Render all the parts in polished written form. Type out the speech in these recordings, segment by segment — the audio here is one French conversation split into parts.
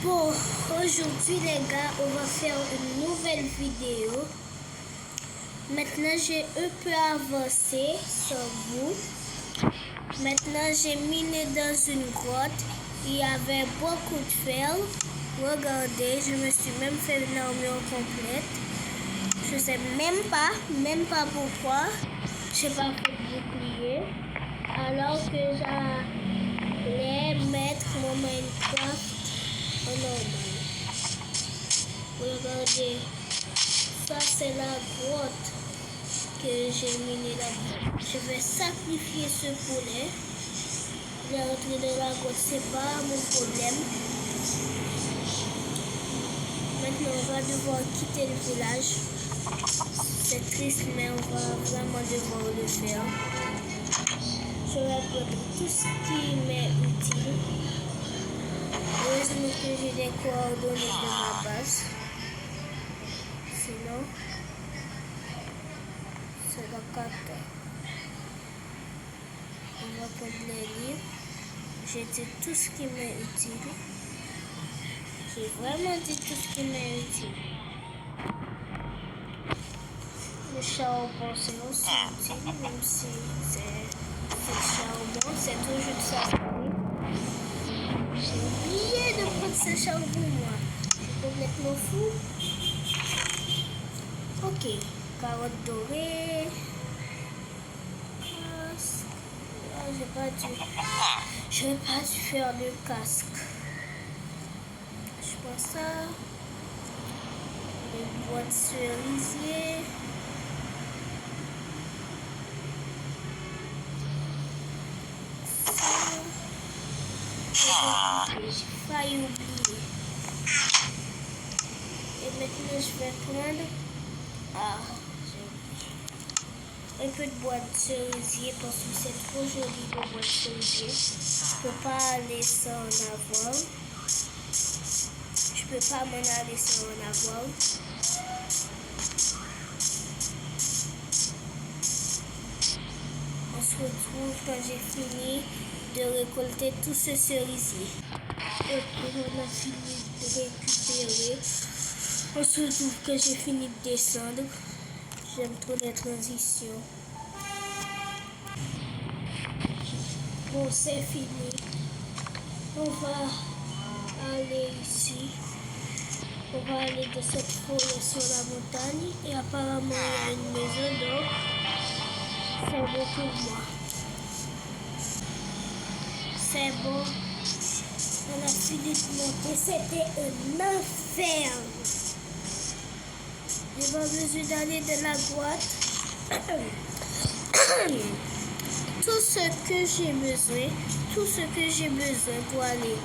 Bon, aujourd'hui les gars, on va faire une nouvelle vidéo. Maintenant, j'ai un peu avancé sur vous. Maintenant, j'ai miné dans une grotte. Il y avait beaucoup de fer. Regardez, je me suis même fait une armure complète. Je sais même pas pourquoi. Je n'ai pas fait de bouclier. Alors que j'allais mettre mon Minecraft en normal. Regardez, ça c'est la grotte que j'ai miné là-bas. Je vais sacrifier ce poulet. Il est rentré dans la grotte, c'est pas mon problème. Maintenant, on va devoir quitter le village. C'est triste, mais on va vraiment devoir le faire. Je vais prendre tout ce qui m'est utile. Heureusement que j'ai des coordonnées de ma base. Sinon, c'est la carte. On va prendre les livres. J'ai dit tout ce qui m'est utile. J'ai vraiment dit tout ce qui m'est utile. Le charbon, c'est aussi utile, même si c'est charbon, c'est toujours ça. J'ai oublié de prendre ce charbon, moi. Je suis complètement fou. Ok, carotte dorée. Je n'ai pas dû faire le casque. Je prends ça. Les boîtes de cerisier. J'ai failli oublier. Et maintenant je vais prendre un peu de boîte de cerisier parce que c'est trop joli de boîte de cerisier. Je ne peux pas aller sans en avoir. Je peux pas m'en aller sans en avoir. On se retrouve quand j'ai fini de récolter tout ce cerisier. Ok, on a fini de récupérer. On se retrouve quand j'ai fini de descendre. J'aime trop les transitions. Bon, c'est fini. On va aller ici. On va aller de cette forêt sur la montagne. Et apparemment, il y a une maison, donc c'est bon pour moi. C'est bon. On a fini de monter. C'était un enfer. J'ai pas besoin d'aller de la grotte. Tout ce que j'ai besoin pour aller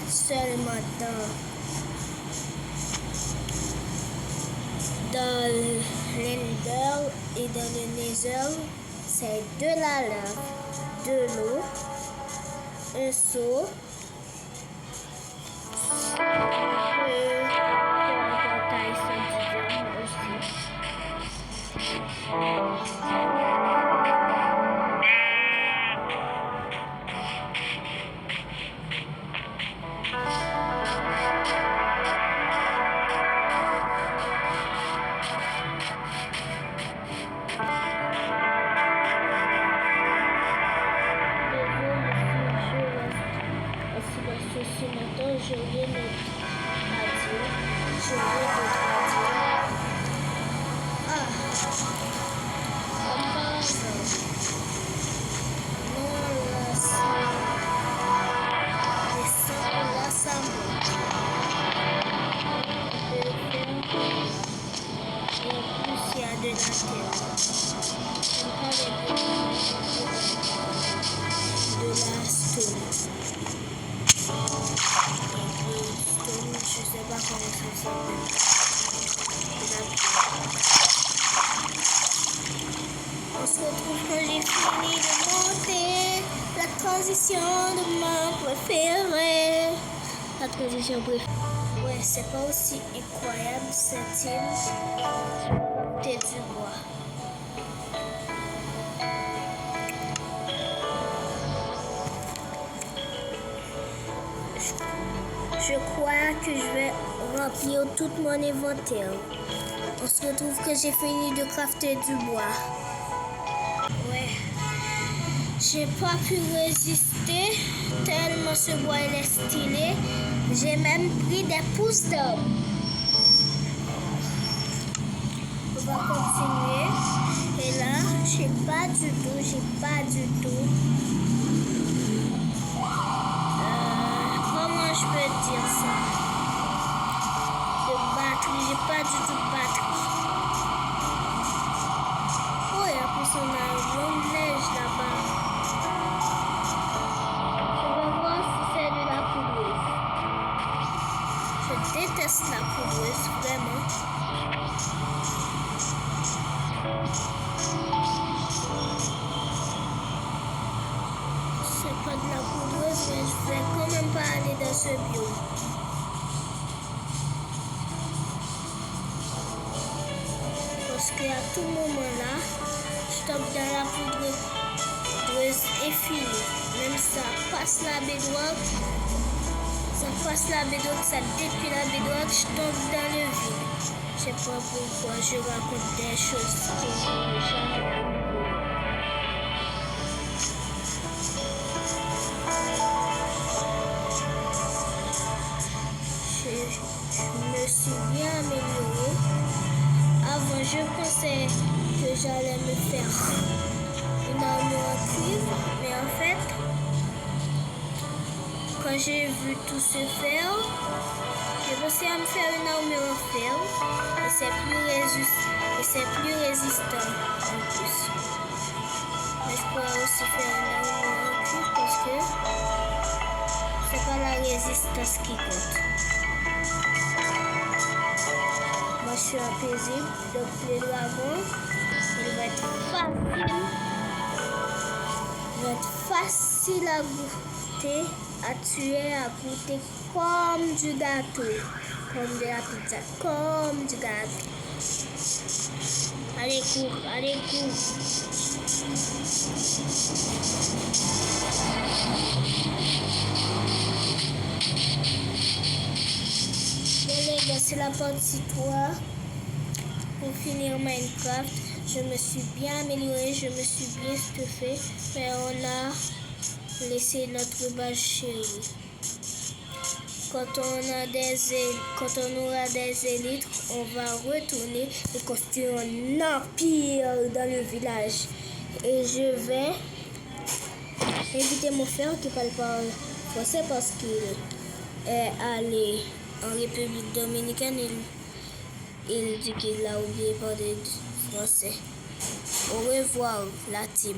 seulement dans l'Ender et dans le Nether, c'est de la lave, de l'eau, un seau, je vais le traduire. On se retrouve quand j'ai fini de monter la transition de ma préférée. La transition préférée. Ouais, c'est pas aussi incroyable cette île. T'es du bois. je crois que je vais remplir tout mon inventaire. On se retrouve que j'ai fini de crafter du bois. Ouais. J'ai pas pu résister tellement ce bois il est stylé. J'ai même pris des pousses d'arbre. On va continuer. Et là, j'ai pas du tout. Comment je peux dire ça? De batterie, j'ai pas du tout de batterie. Oh, et après on a une longue neige là-bas. Je vais voir si c'est de la poudreuse. Je déteste la poudreuse, vraiment. C'est pas de la poudreuse, mais je vais quand même pas aller dans ce biome. Parce qu'à tout moment là, je tombe dans la poudreuse et fini. Même ça passe la bédouane, ça détruit la bédouane, je tombe dans le vide. Je sais pas pourquoi je raconte des choses que je n'ai jamais vues. Je me suis bien améliorée. Avant, je pensais que j'allais me faire une armure en cuivre, mais en fait, quand j'ai vu tout se faire, j'ai pensé à me faire une armure en fer et c'est plus résistant en plus. Mais je pourrais aussi faire une armure en cuivre parce que c'est pas la résistance qui compte. Moi je suis impaisible, donc les dragons, il va être facile à goûter, à tuer, à goûter comme du gâteau, comme de la pizza, comme du gâteau. Allez, cours. Bon les gars, c'est la partie 3 pour finir Minecraft. Je me suis bien améliorée, je me suis bien stuffée, mais on a laissé notre base chérie. Quand on aura des élytres, on va retourner et construire un empire dans le village. Et je vais inviter mon frère qui parle pas français parce qu'il est allé en République dominicaine. Il dit qu'il a oublié de parler français. Au revoir la team.